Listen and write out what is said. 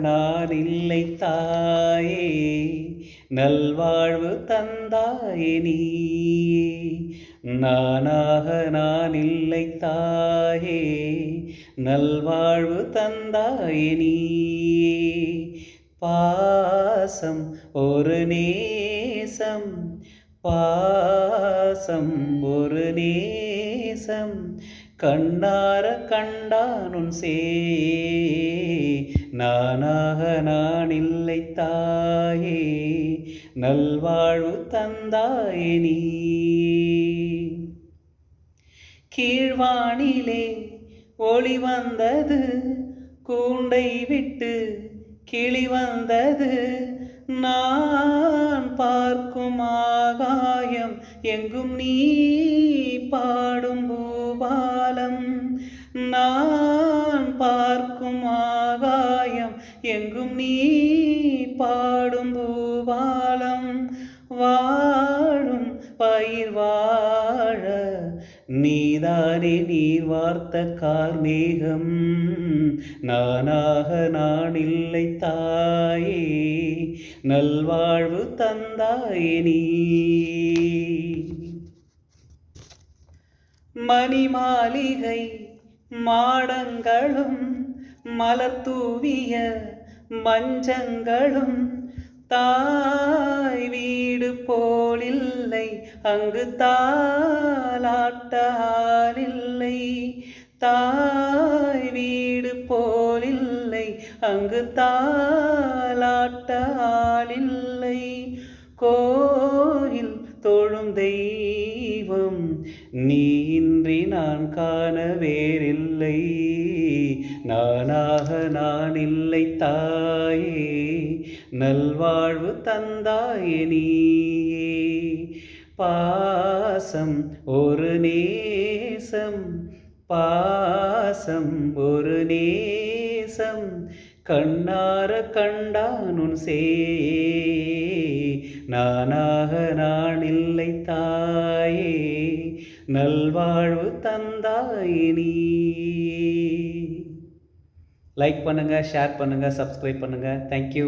நான் இல்லை தாயே, நல்வாழ்வு தந்தாயே நீயே. நானாக நான் இல்லை தாயே, நல்வாழ்வு தந்தாயே நீயே. பாசம் ஒரு நேசம், பாசம் ஒரு நேசம், கண்ணார கண்டானுன் சே. நானாக நான் இல்லை தாயே, நல்வாழ்வு தந்தாயே நீ. கீழ்வானிலே ஒளி வந்தது, கூண்டை விட்டு கிளி வந்தது. நான் பார்க்கும் ஆகாயம் எங்கும் நீ பாடும் பூபாலம். நான் பார்க்கும் ஆகாயம் எங்கும் நீ பாடும் பூபாலம். வாழும் பயிர் வாழ நீதானே நீர் வார்த்த கார்மேகம். நானாக நான் இல்லை தாயே, நல்வாழ்வு தந்தாயே நீ. மணிமாளிகை மாடங்களும் மலர் தூவிய மஞ்சங்களும், தாய் வீடு போலில்லை அங்கு தாலாட்ட ஆளில்லை. தாய் வீடு போலில்லை அங்கு தாலாட்ட ஆளில்லை. கோயில் தொழும் தெய்வம் நீ இன்றி நான் காண வேறில்லை. நானாக நான் இல்லை தாயே, நல்வாழ்வு தந்தாயே நீயே. பாசம் ஒரு நேசம், பாசம் ஒரு நேசம், கண்ணார கண்டானுன் சே. நானாக நான் இல்லை தாயே, நல்வாழ்வு தந்தாயே நீ. லைக் பண்ணுங்க, ஷேர் பண்ணுங்க, சப்ஸ்கிரைப் பண்ணுங்க. தேங்க்யூ.